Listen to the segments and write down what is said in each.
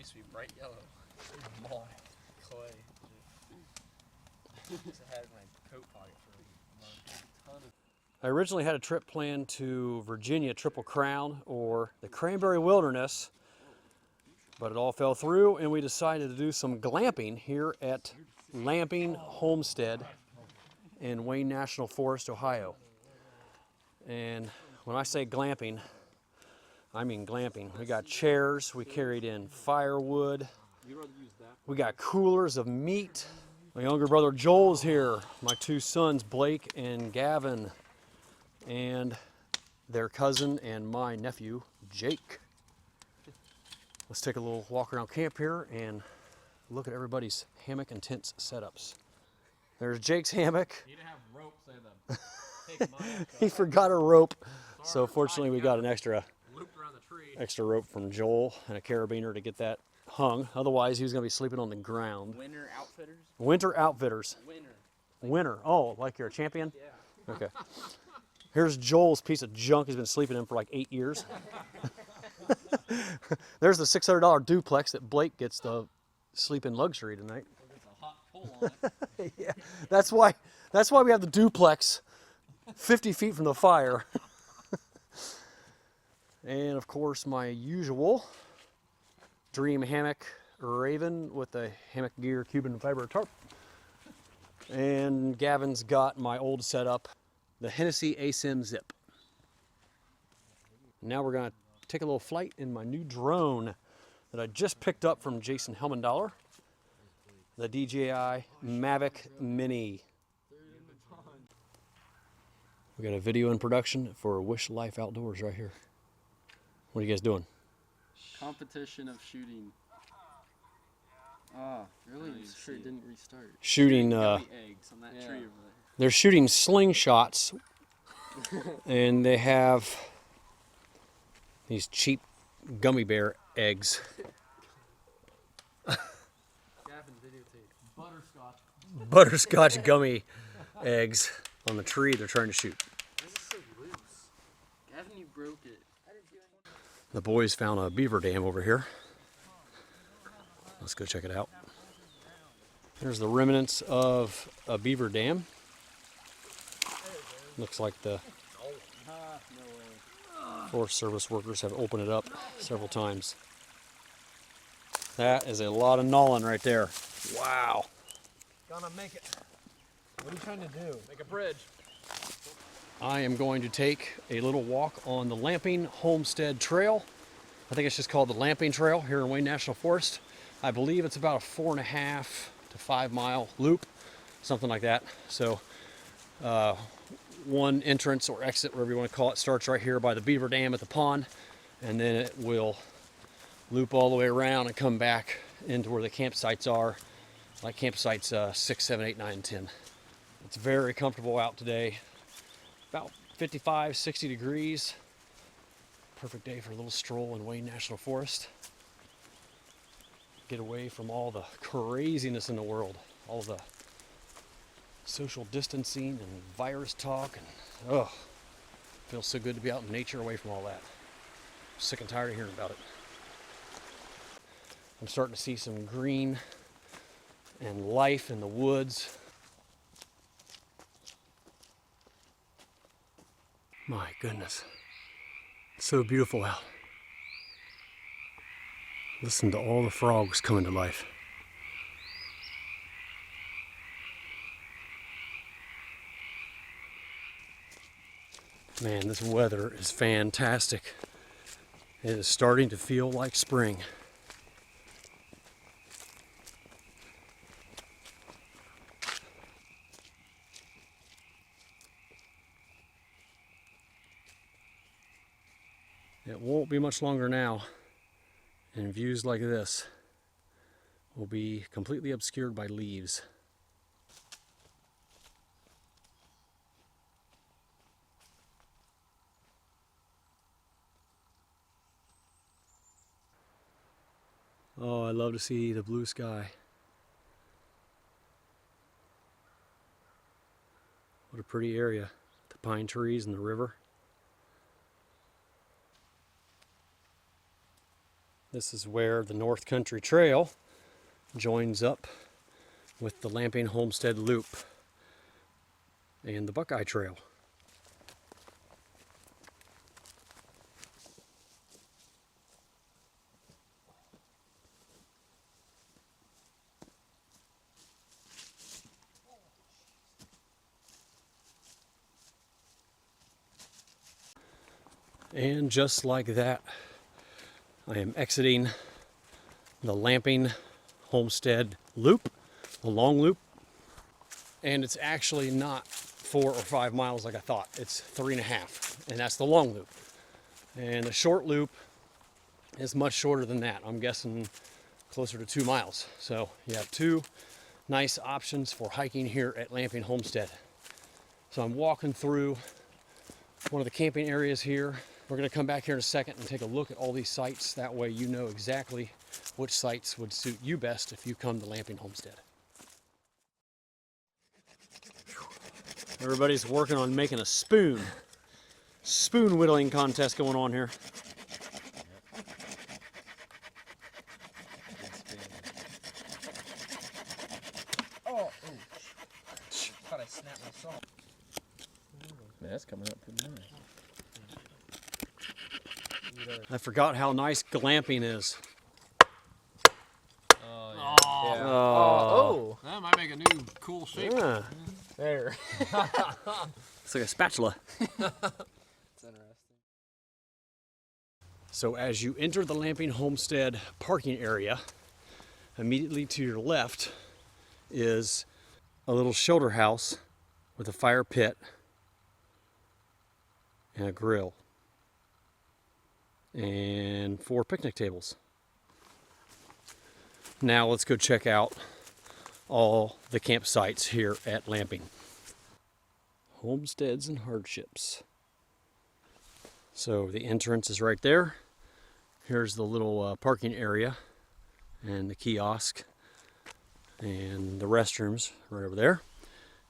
used to be bright yellow. My clay. Just had it in my coat pocket for a month. I originally had a trip planned to Virginia Triple Crown or the Cranberry Wilderness, but it all fell through and we decided to do some glamping here at Lamping Homestead in Wayne National Forest, Ohio. And when I say glamping, I mean glamping. We got chairs, we carried in firewood, we got coolers of meat. My younger brother Joel's here, my two sons Blake and Gavin, and their cousin and my nephew Jake. Let's take a little walk around camp here and look at everybody's hammock and tents setups. There's Jake's hammock. You didn't have ropes in them. Take mine. He forgot a rope, so fortunately we got an extra Looped around the tree. rope from Joel and a carabiner to get that hung. Otherwise he was going to be sleeping on the ground. Winter Outfitters? Winter Outfitters. Winter. Oh, like you're a champion? Yeah. Okay. Here's Joel's piece of junk he's been sleeping in for like 8 years. There's the $600 duplex that Blake gets to sleep in luxury tonight. There's a hot pole on it. Yeah, that's why we have the duplex 50 feet from the fire. And of course my usual dream hammock Raven with the hammock gear Cuban fiber tarp. And Gavin's got my old setup, the Hennessy ASIM Zip. Now we're gonna take a little flight in my new drone that I just picked up from Jason Helmendaller, the DJI Mavic Mini. We got a video in production for Wish Life Outdoors right here. What are you guys doing? Competition of shooting. Ah, really? Sure it didn't restart. Shooting, Eggs on that tree over there. they're shooting slingshots, and they have these cheap gummy bear eggs. Gavin videotape. Butterscotch. Butterscotch gummy eggs on the tree they're trying to shoot. This is so loose. Gavin, you broke it. The boys found a beaver dam over here. Let's go check it out. There's the remnants of a beaver dam. Looks like the Forest Service workers have opened it up several times. That is a lot of gnawing right there. Wow. Gonna make it. What are you trying to do? Make a bridge. I am going to take a little walk on the Lamping Homestead Trail. I think it's just called the Lamping Trail here in Wayne National Forest. I believe it's about a 4.5 to 5 mile loop, something like that. So one entrance or exit, whatever you want to call it, starts right here by the beaver dam at the pond, and then it will loop all the way around and come back into where the campsites are, like campsites 6, 7, 8, 9, and 10. It's very comfortable out today. About 55, 60 degrees. Perfect day for a little stroll in Wayne National Forest. Get away from all the craziness in the world, all the social distancing and virus talk, and feels so good to be out in nature away from all that. I'm sick and tired of hearing about it. I'm starting to see some green and life in the woods. My goodness, it's so beautiful out. Listen to all the frogs coming to life. Man, this weather is fantastic. It is starting to feel like spring. It won't be much longer now, and views like this will be completely obscured by leaves. Oh, I love to see the blue sky. What a pretty area. The pine trees and the river. This is where the North Country Trail joins up with the Lamping Homestead Loop and the Buckeye Trail. And just like that, I am exiting the Lamping Homestead Loop, the long loop. And it's actually not 4 or 5 miles like I thought. It's 3.5, and that's the long loop. And the short loop is much shorter than that. I'm guessing closer to 2 miles. So you have two nice options for hiking here at Lamping Homestead. So I'm walking through one of the camping areas here. We're going to come back here in a second and take a look at all these sites. That way you know exactly which sites would suit you best if you come to Lamping Homestead. Everybody's working on making a spoon whittling contest going on here. Oh, thought I snapped my saw. Man, that's coming up pretty nice. I forgot how nice glamping is. Oh, yeah. Oh. Oh. That might make a new cool shape. Yeah. There. It's like a spatula. That's interesting. So as you enter the Lamping Homestead parking area, immediately to your left is a little shelter house with a fire pit and a grill and 4 picnic tables. Now let's go check out all the campsites here at Lamping. Homesteads and hardships. So the entrance is right there. Here's the little parking area and the kiosk and the restrooms right over there.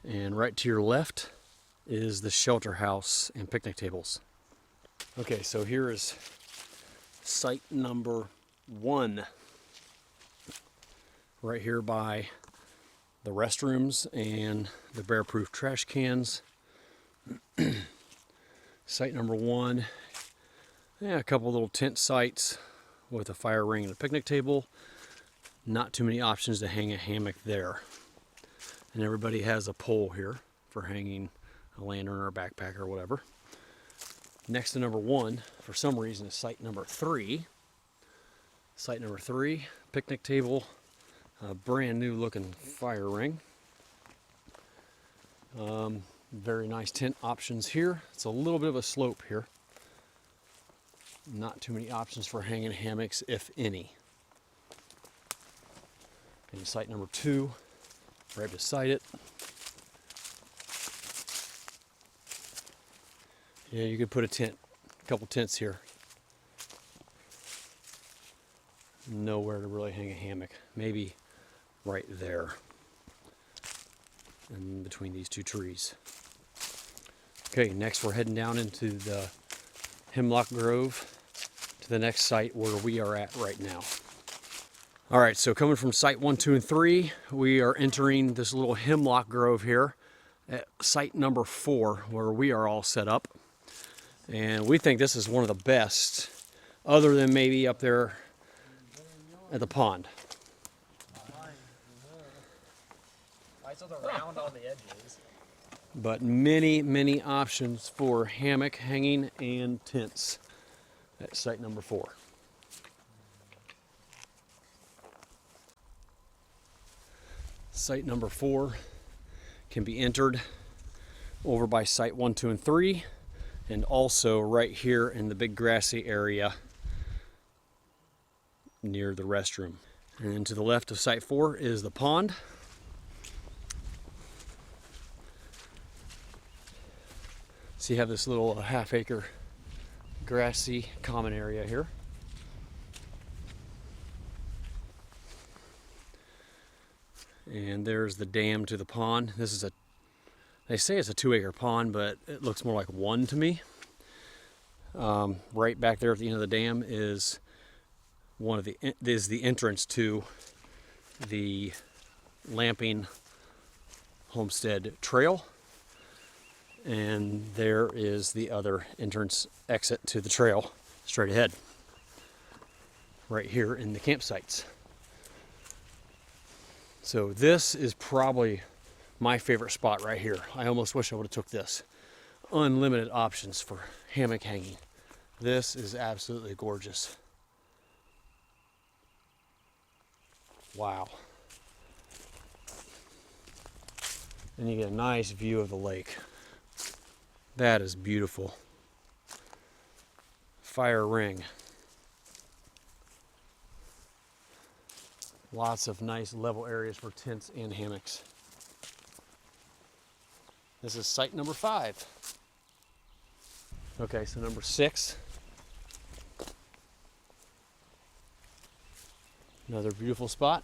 And right to your left is the shelter house and picnic tables. Okay, so here is site number 1. Right here by the restrooms and the bear-proof trash cans. Site number 1, yeah, a couple little tent sites with a fire ring and a picnic table. Not too many options to hang a hammock there. And everybody has a pole here for hanging a lantern or a backpack or whatever. Next to number 1, for some reason, is site number 3. Site number 3, picnic table, a brand new looking fire ring. Very nice tent options here. It's a little bit of a slope here. Not too many options for hanging hammocks, if any. And site number 2, right beside it. Yeah, you could put a couple tents here. Nowhere to really hang a hammock. Maybe right there, in between these 2 trees. Okay, next we're heading down into the hemlock grove to the next site where we are at right now. All right, so coming from site 1, 2, and 3, we are entering this little hemlock grove here at site number 4, where we are all set up. And we think this is one of the best, other than maybe up there at the pond. I saw the round on the edges. But many options for hammock hanging and tents at site number 4. Site number 4 can be entered over by site 1, 2, and 3, and also right here in the big grassy area near the restroom. And then to the left of site 4 is the pond. So you have this little half-acre grassy common area here. And there's the dam to the pond. This is they say it's a 2-acre pond, but it looks more like 1 to me. Right back there at the end of the dam is is the entrance to the Lamping Homestead Trail, and there is the other entrance exit to the trail straight ahead, right here in the campsites. So this is probably my favorite spot right here. I almost wish I would have took this. Unlimited options for hammock hanging. This is absolutely gorgeous. Wow. And you get a nice view of the lake. That is beautiful. Fire ring. Lots of nice level areas for tents and hammocks. This is site number 5. Okay, so number 6. Another beautiful spot.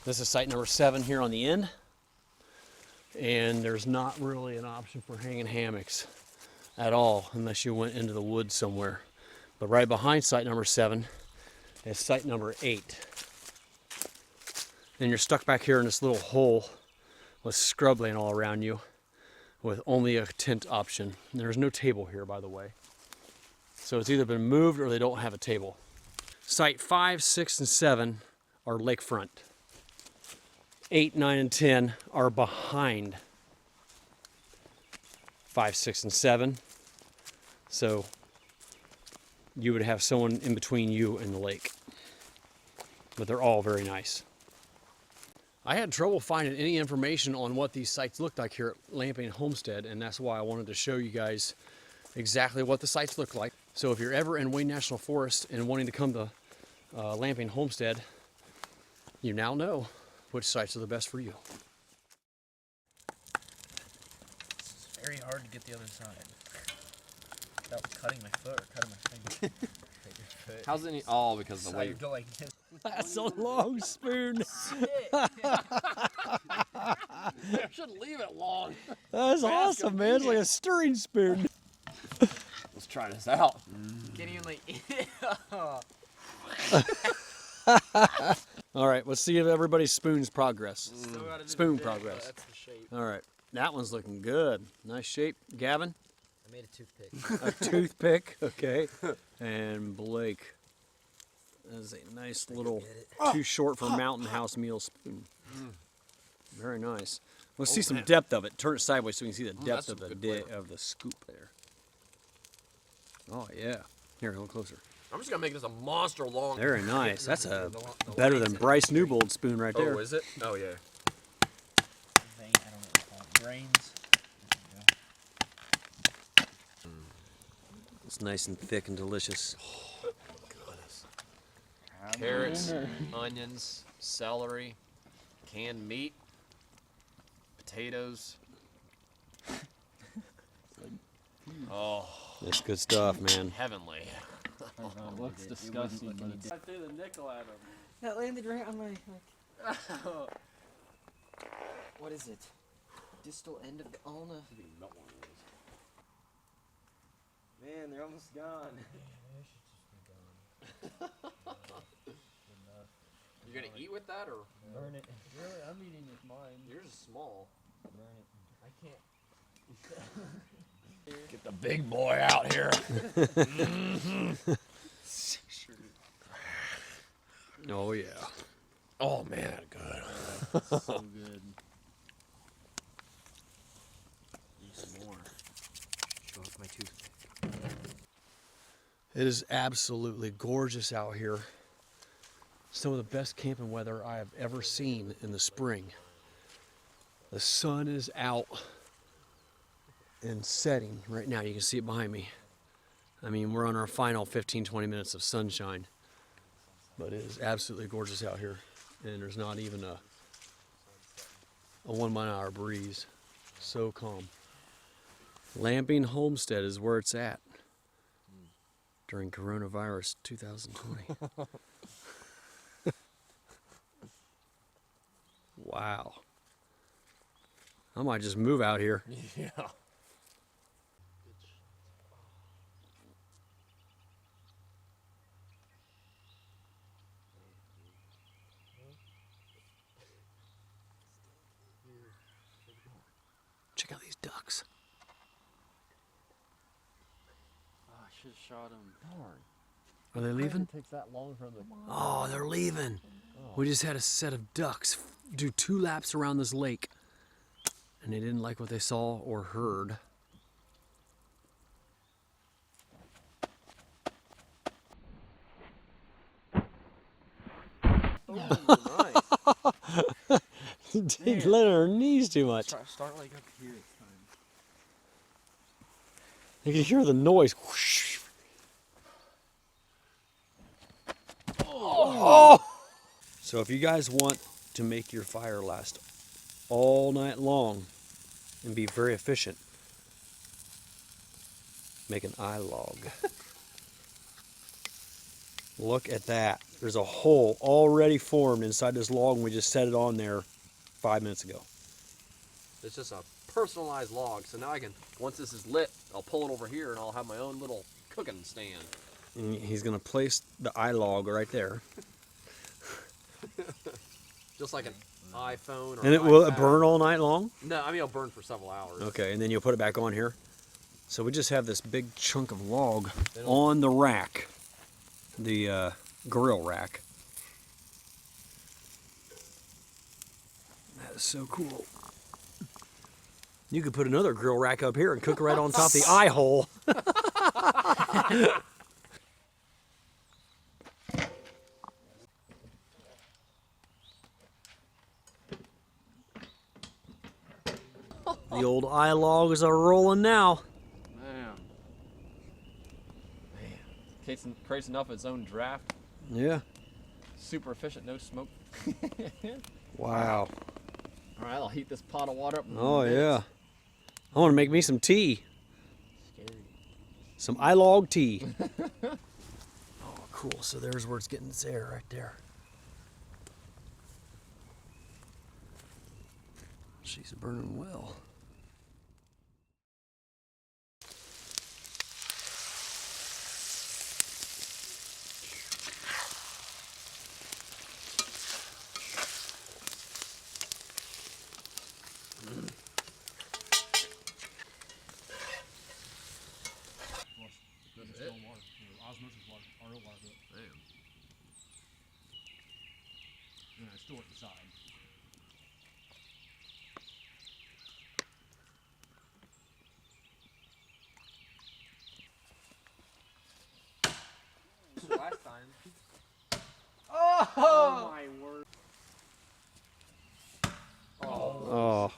This is site number 7 here on the end. And there's not really an option for hanging hammocks at all unless you went into the woods somewhere. But right behind site number 7 is site number 8. And you're stuck back here in this little hole with scrubland all around you with only a tent option. And there's no table here, by the way. So it's either been moved or they don't have a table. Site 5, 6, and 7 are lakefront. 8, 9, and 10 are behind 5, 6, and 7. So you would have someone in between you and the lake. But they're all very nice. I had trouble finding any information on what these sites looked like here at Lamping Homestead, and that's why I wanted to show you guys exactly what the sites look like. So if you're ever in Wayne National Forest and wanting to come to Lamping Homestead, you now know which sites are the best for you. It's very hard to get the other side without cutting my foot or cutting my finger. How's any? Oh, because the So way. you go like this. That's a long spoon. I should leave it long. That's awesome, man. It's like a stirring spoon. Let's try this out. Can't even like. All right, let's see if everybody's spoon's progress. Still gotta do Spoon the bit, progress. but That's the shape. All right, that one's looking good. Nice shape. Gavin, I made a toothpick. a toothpick. Okay. And Blake, that is a nice little, too short for mountain house meal spoon. Very nice. Let's see some depth of it. Turn it sideways so we can see the depth that's of some the good flavor. of the scoop there. Oh yeah. Here, a little closer. I'm just gonna make this a monster long. Very nice. That's a The better lines than in Bryce Newbold's spoon right there. Oh, is it? Oh yeah. Vein, I don't know what to call it. Grains. It's nice and thick and delicious. Carrots, onions, celery, canned meat, potatoes. Oh, That's good stuff, man. heavenly. Looks disgusting, but it's... I threw the nickel at him. That landed right on my, like, what is it? Distal end of the ulna. Man, they're almost gone. You gonna eat with that or? Burn it. Really? I'm eating with mine. Yours is small. Burn it. I can't. Get the big boy out here. Oh yeah. Oh man, good. So good. Need some more. Show off my toothpick. It is absolutely gorgeous out here. Some of the best camping weather I have ever seen in the spring. The sun is out and setting right now. You can see it behind me. I mean, we're on our final 15-20 minutes of sunshine, but it is absolutely gorgeous out here, and there's not even a 1 mile an hour breeze. So calm. Lamping Homestead is where it's at during coronavirus 2020. Wow. I might just move out here. Yeah. should have shot him. Are they leaving? It takes that long for them to... Oh, they're leaving. We just had a set of ducks do 2 laps around this lake, and they didn't like what they saw or heard. Oh, nice. Didn't let her knees too much. Start like up here this time. You can hear the noise. Whoosh. Oh! So if you guys want to make your fire last all night long and be very efficient, make an eye log. Look at that. There's a hole already formed inside this log, and we just set it on there 5 minutes ago. It's just a personalized log, so now I can, once this is lit, I'll pull it over here and I'll have my own little cooking stand. And he's going to place the eye log right there. Just like an iPhone or And an will it iPad. burn all night long? No, I mean it'll burn for several hours. Okay, and then you'll put it back on here. So we just have this big chunk of log on the rack, the grill rack. That is so cool. You could put another grill rack up here and cook right on top of the eye hole. The old eye logs are rolling now. Man. Creates enough of its own draft. Yeah. Super efficient, no smoke. Wow. All right, I'll heat this pot of water up. in Oh minutes. yeah. I want to make me some tea. Scary. Some eye log tea. Oh, cool. So there's where it's getting its air right there. She's burning well. Osmosis water, RO water. Damn. And I store it inside. Last time. Oh! My word. Oh.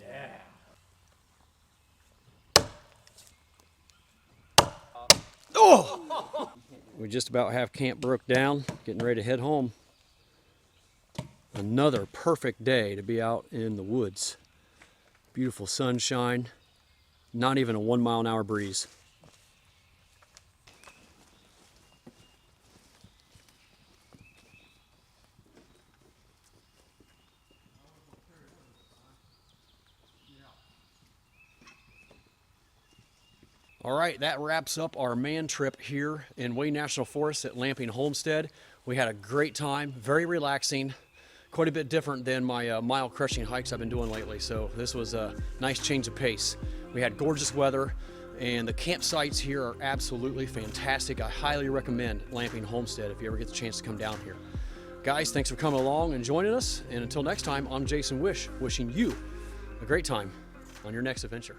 Yeah. Oh! We just about have camp broke down, getting ready to head home. Another perfect day to be out in the woods. Beautiful sunshine, not even a 1 mile an hour breeze. All right, that wraps up our man trip here in Wayne National Forest at Lamping Homestead. We had a great time, very relaxing, quite a bit different than my mile crushing hikes I've been doing lately. So this was a nice change of pace. We had gorgeous weather, and the campsites here are absolutely fantastic. I highly recommend Lamping Homestead if you ever get the chance to come down here. Guys, thanks for coming along and joining us. And until next time, I'm Jason Wish, wishing you a great time on your next adventure.